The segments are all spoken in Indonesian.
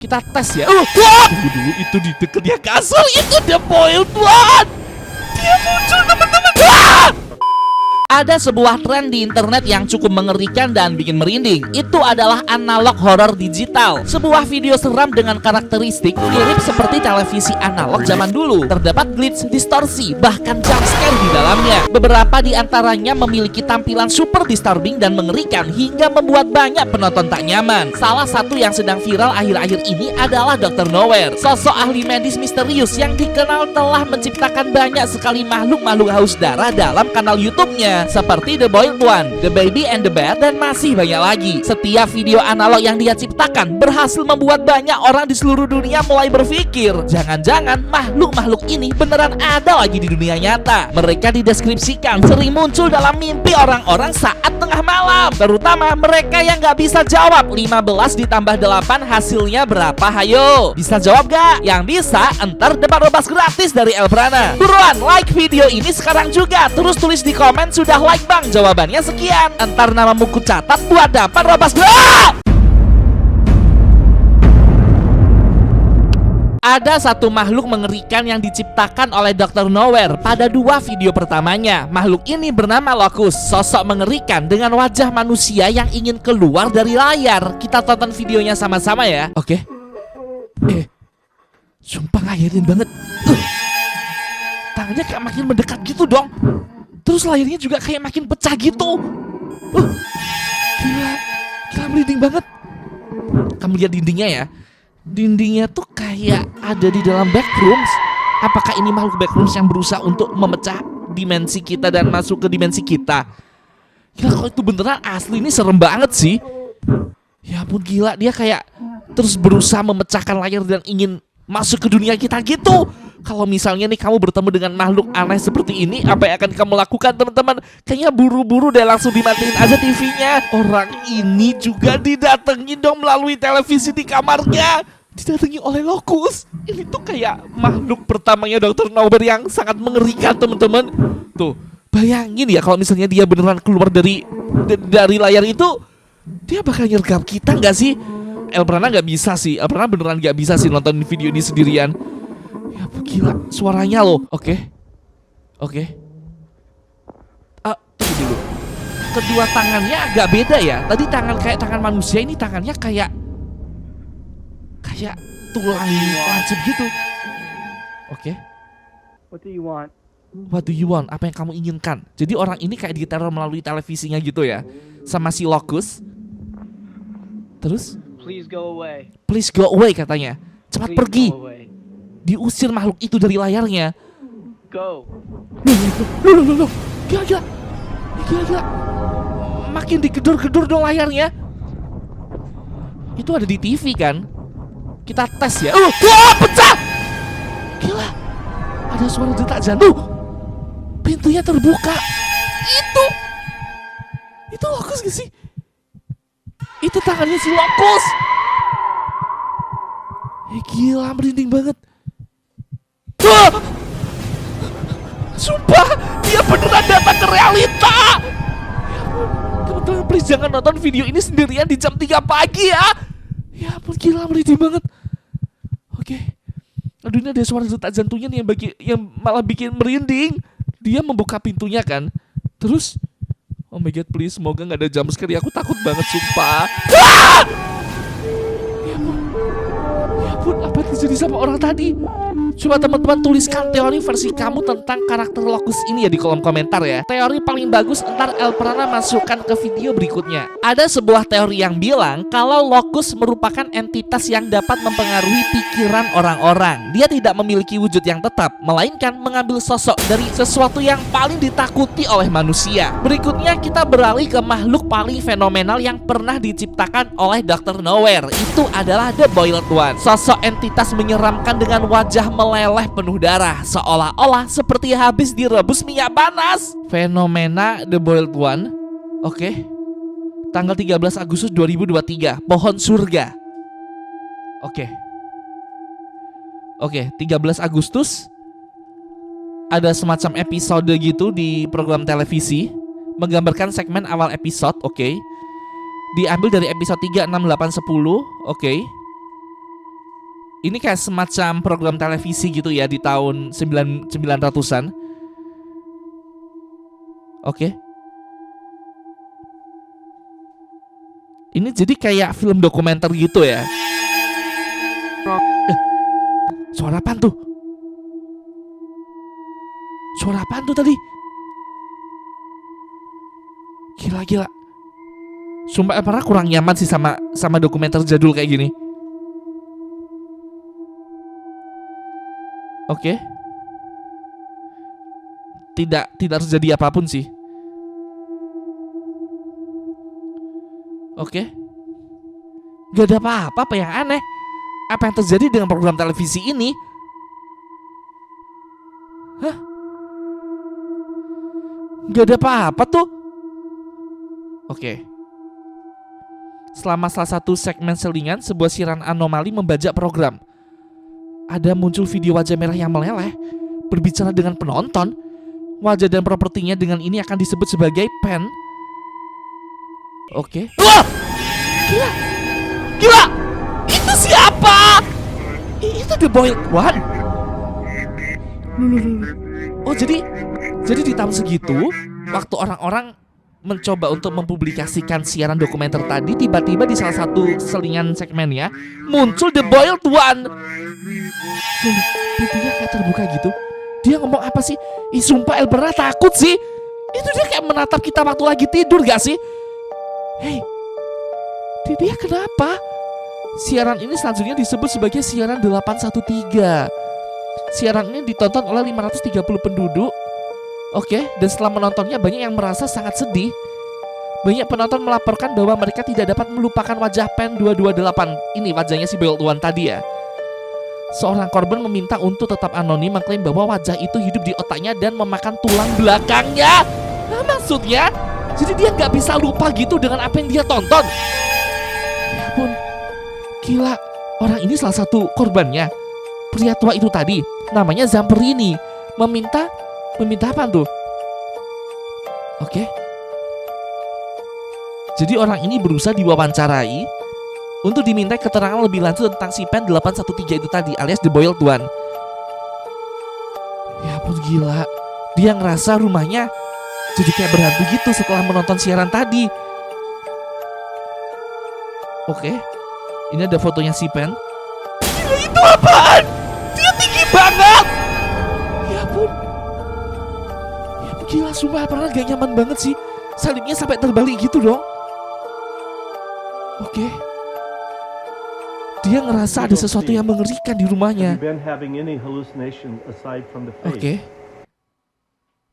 Kita tes ya. Tunggu dulu, itu di dekatnya kasur itu The Boiled One. Dia muncul teman-teman. Ada sebuah tren di internet yang cukup mengerikan dan bikin merinding. Itu adalah analog horror digital. Sebuah video seram dengan karakteristik mirip seperti televisi analog zaman dulu. Terdapat glitch, distorsi, bahkan jump scare di dalamnya. Beberapa di antaranya memiliki tampilan super disturbing dan mengerikan hingga membuat banyak penonton tak nyaman. Salah satu yang sedang viral akhir-akhir ini adalah Dr. Nowhere, sosok ahli medis misterius yang dikenal telah menciptakan banyak sekali makhluk-makhluk haus darah dalam kanal YouTube-nya. Seperti The Boiled One, The Baby and the Bear, dan masih banyak lagi. Setiap video analog yang dia ciptakan berhasil membuat banyak orang di seluruh dunia mulai berpikir, jangan-jangan makhluk-makhluk ini beneran ada lagi di dunia nyata. Mereka dideskripsikan sering muncul dalam mimpi orang-orang saat tengah malam, terutama mereka yang nggak bisa jawab 15 ditambah 8 hasilnya berapa. Hayo, bisa jawab gak? Yang bisa entar dapat robas gratis dari Elprana. Buruan like video ini sekarang juga, terus tulis di komen sudah like bang, jawabannya sekian. Entar namamu ku catat buat dapat robas. Ada satu makhluk mengerikan yang diciptakan oleh Dr. Nowhere pada dua video pertamanya. Makhluk ini bernama Locus, sosok mengerikan dengan wajah manusia yang ingin keluar dari layar. Kita tonton videonya sama-sama ya. Oke. Sumpah ngagetin banget. Tangannya kayak makin mendekat gitu dong. Terus layarnya juga kayak makin pecah gitu. Gila merinding banget. Kamu lihat dindingnya ya. Dindingnya tuh kayak ada di dalam backrooms. Apakah ini makhluk backrooms yang berusaha untuk memecah dimensi kita dan masuk ke dimensi kita? Gila, kalau itu beneran asli, ini serem banget sih. Ya ampun, gila, dia kayak terus berusaha memecahkan layar dan ingin masuk ke dunia kita gitu. Kalau misalnya nih kamu bertemu dengan makhluk aneh seperti ini, apa yang akan kamu lakukan teman-teman? Kayaknya buru-buru deh langsung dimatiin aja TV-nya. Orang ini juga didatangi dong melalui televisi di kamarnya. Didatangi oleh Locus. Ini tuh kayak makhluk pertamanya Dr. Nowhere yang sangat mengerikan teman-teman. Tuh, bayangin ya kalau misalnya dia beneran keluar dari layar itu, dia bakal nyergap kita nggak sih? Elprana nggak bisa sih. Elprana beneran nggak bisa sih nonton video ini sendirian. Ya gila, suaranya loh. Oke. Tunggu dulu. Kedua tangannya agak beda ya. Tadi tangan kayak tangan manusia, ini tangannya kayak tulang lancip gitu. Oke. What do you want? What do you want? Apa yang kamu inginkan? Jadi orang ini kayak diteror melalui televisinya gitu ya, sama si Locus. Terus? Please go away. Please go away katanya. Cepat Please pergi. go away. Diusir makhluk itu dari layarnya. Go. Loh. Gila. Makin digedor-gedor dong layarnya. Itu ada di TV kan? Kita tes ya. Pecah. Gila. Ada suara detak jantung. Pintunya terbuka. Itu Locus gak sih? Itu tangannya si Locus. Gila, merinding banget. Sumpah, dia beneran datang ke realita. Teman-teman, please jangan nonton video ini sendirian di jam 3 pagi ya. Ya ampun, gila, merinding banget. Oke. Aduh, ini ada suara detak jantungnya nih yang malah bikin merinding. Dia membuka pintunya kan. Terus, oh my god, please, semoga gak ada jump scare. Aku takut banget, sumpah. Ya ampun, apa yang terjadi sama orang tadi? Coba teman-teman tuliskan teori versi kamu tentang karakter Locus ini ya di kolom komentar ya. Teori paling bagus entar Elprana masukkan ke video berikutnya. Ada sebuah teori yang bilang kalau Locus merupakan entitas yang dapat mempengaruhi pikiran orang-orang. Dia tidak memiliki wujud yang tetap, melainkan mengambil sosok dari sesuatu yang paling ditakuti oleh manusia. Berikutnya kita beralih ke makhluk paling fenomenal yang pernah diciptakan oleh Dr. Nowhere. Itu adalah The Boiled One. Sosok entitas menyeramkan dengan wajah meleleh penuh darah, seolah-olah seperti habis direbus minyak panas. Fenomena The Boiled One. Oke. Tanggal 13 Agustus 2023, pohon surga. Oke, 13 Agustus ada semacam episode gitu di program televisi, menggambarkan segmen awal episode. Oke. Diambil dari episode 3, 6, 8, 10. Oke. Ini kayak semacam program televisi gitu ya di tahun 900-an. Oke. Ini jadi kayak film dokumenter gitu ya. Suara apaan tuh? Suara apaan tuh tadi? Gila. Sumpah pernah kurang nyaman sih sama dokumenter jadul kayak gini. Oke. Tidak terjadi apapun sih. Oke. Gak ada apa-apa yang aneh. Apa yang terjadi dengan program televisi ini? Hah? Gak ada apa-apa tuh. Oke. Selama salah satu segmen selingan, sebuah siaran anomali membajak program. Ada muncul video wajah merah yang meleleh berbicara dengan penonton. Wajah dan propertinya dengan ini akan disebut sebagai pen. Oke. Wah! Gila! Itu siapa? Itu The Boiled One. Oh, jadi di tahun segitu, waktu orang-orang mencoba untuk mempublikasikan siaran dokumenter tadi, tiba-tiba di salah satu selingan segmennya muncul The Boiled One. Pintunya kayak terbuka gitu. Dia ngomong apa sih? Ih, sumpah Elberna takut sih. Itu dia kayak menatap kita waktu lagi tidur gak sih? Hei, dia kenapa? Siaran ini selanjutnya disebut sebagai siaran 813. Siaran ini ditonton oleh 530 penduduk. Oke, dan setelah menontonnya banyak yang merasa sangat sedih. Banyak penonton melaporkan bahwa mereka tidak dapat melupakan wajah pen 228. Ini wajahnya si Boiled One tadi ya. Seorang korban meminta untuk tetap anonim, mengklaim bahwa wajah itu hidup di otaknya dan memakan tulang belakangnya. Nah, maksudnya, jadi dia nggak bisa lupa gitu dengan apa yang dia tonton. Ya ampun, gila. Orang ini salah satu korbannya. Pria tua itu tadi, namanya Zamperini, meminta apa tuh? Oke. Jadi orang ini berusaha diwawancarai untuk diminta keterangan lebih lanjut tentang si pen 813 itu tadi, alias The Boiled One. Ya ampun, gila. Dia ngerasa rumahnya jadi kayak berhantu gitu setelah menonton siaran tadi. Oke. Ini ada fotonya si pen. Gila, itu apaan? Dia tinggi banget. Ya ampun. Gila, sumpah pernah gak nyaman banget sih. Salibnya sampai terbalik gitu dong. Oke. Dia ngerasa ada sesuatu yang mengerikan di rumahnya.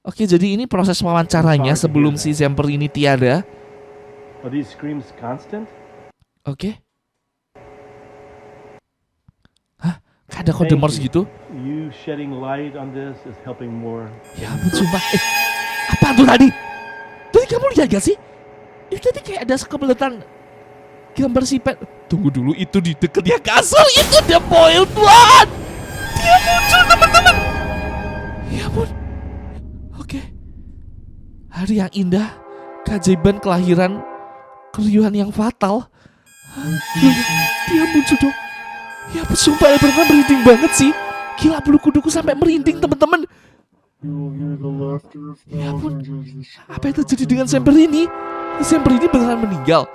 Oke, jadi ini proses wawancaranya sebelum si Zamperini tiada. Oke. Hah? Kayak ada kode Morse gitu? Ya ampun, sumpah. Apa tuh tadi? Tadi kamu lihat gak sih? Itu tadi kayak ada sekebeletan gambar si pen. Tunggu dulu, itu di dekatnya kasur. Itu The Boiled One. Dia muncul, teman-teman. Ya ampun. Oke. Hari yang indah, keajaiban kelahiran, keriuhan yang fatal. Dia muncul dong. Ya ampun, sumpah Elberna merinding banget sih. Gila, bulu kuduku sampai merinding, teman-teman. Ya ampun, apa yang terjadi dengan Zamperini? Zamperini beneran meninggal.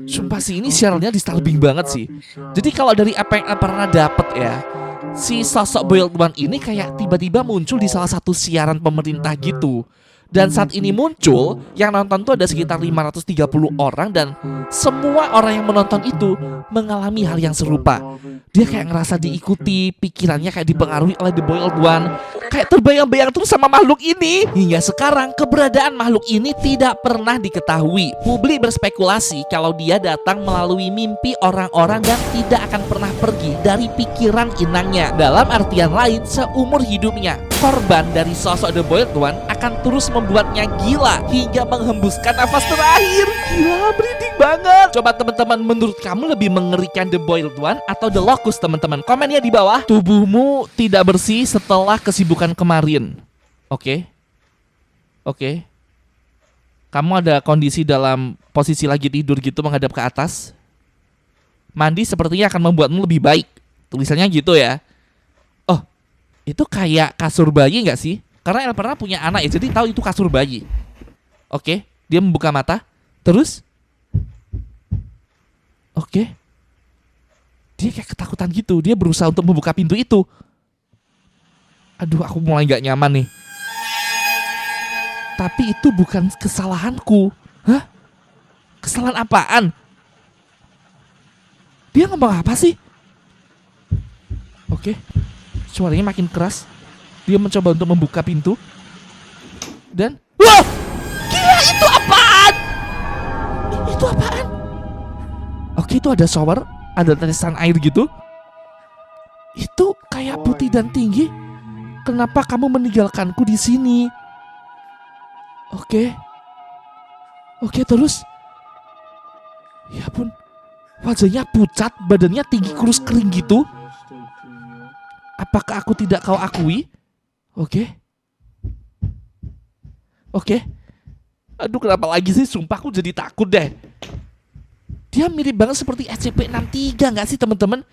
Sumpah sih, ini siarannya disturbing banget sih. Jadi kalau dari apa yang pernah dapet ya, si sosok Boiled One ini kayak tiba-tiba muncul di salah satu siaran pemerintah gitu. Dan saat ini muncul, yang nonton tuh ada sekitar 530 orang. Dan semua orang yang menonton itu mengalami hal yang serupa. Dia kayak ngerasa diikuti, pikirannya kayak dipengaruhi oleh The Boiled One. Kayak terbayang-bayang terus sama makhluk ini. Hingga sekarang keberadaan makhluk ini tidak pernah diketahui. Publik berspekulasi kalau dia datang melalui mimpi orang-orang dan tidak akan pernah pergi dari pikiran inangnya. Dalam artian lain, seumur hidupnya korban dari sosok The Boiled One akan terus membuatnya gila hingga menghembuskan nafas terakhir. Gila, merinding banget. Coba teman-teman, menurut kamu lebih mengerikan The Boiled One atau The Locust, teman-teman? Komen ya di bawah. Tubuhmu tidak bersih setelah kesibukan kemarin. Oke. Kamu ada kondisi dalam posisi lagi tidur gitu menghadap ke atas. Mandi sepertinya akan membuatmu lebih baik. Tulisannya gitu ya. Oh, itu kayak kasur bayi nggak sih? Karena El pernah punya anak ya, jadi tahu itu kasur bayi. Oke, dia membuka mata. Terus? Oke. Dia kayak ketakutan gitu. Dia berusaha untuk membuka pintu itu. Aduh, aku mulai nggak nyaman nih. Tapi itu bukan kesalahanku. Hah? Kesalahan apaan? Dia ngomong apa sih? Oke. Suaranya makin keras. Dia mencoba untuk membuka pintu. Dan wah! Gila, itu apaan? Itu apaan? Oke, itu ada shower. Ada tetesan air gitu. Itu kayak putih dan tinggi. Kenapa kamu meninggalkanku di sini? Oke. Oke, terus. Ya ampun. Wajahnya pucat, badannya tinggi kurus kering gitu. Apakah aku tidak kau akui? Oke. Oke. Aduh, kenapa lagi sih? Sumpah aku jadi takut deh. Dia mirip banget seperti SCP-63 nggak sih teman-teman?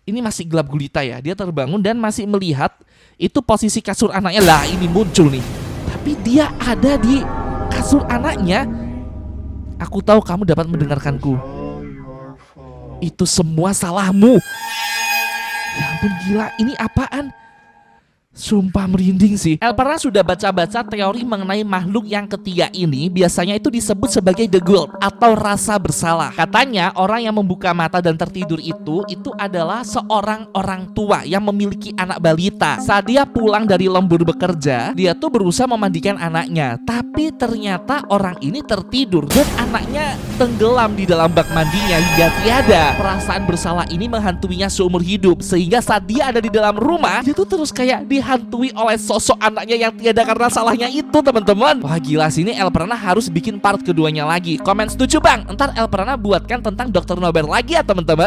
Ini masih gelap gulita ya. Dia terbangun dan masih melihat itu posisi kasur anaknya. Lah, ini muncul nih. Tapi dia ada di kasur anaknya. Aku tahu kamu dapat mendengarkanku. Itu semua salahmu. Ya ampun, gila, ini apaan? Sumpah merinding sih. El pernah sudah baca-baca teori mengenai makhluk yang ketiga ini. Biasanya itu disebut sebagai the guilt atau rasa bersalah. Katanya orang yang membuka mata dan tertidur itu adalah seorang orang tua yang memiliki anak balita. Saat dia pulang dari lembur bekerja, dia tuh berusaha memandikan anaknya. Tapi ternyata orang ini tertidur dan anaknya tenggelam di dalam bak mandinya hingga tiada. Perasaan bersalah ini menghantuinya seumur hidup. Sehingga saat dia ada di dalam rumah, dia tuh terus kayak dihantui oleh sosok anaknya yang tiada karena salahnya itu, teman-teman. Wah, gila sih, ini El pernah harus bikin part keduanya lagi. Komen setuju bang, ntar El pernah buatkan tentang Dr. Nober lagi ya teman-teman.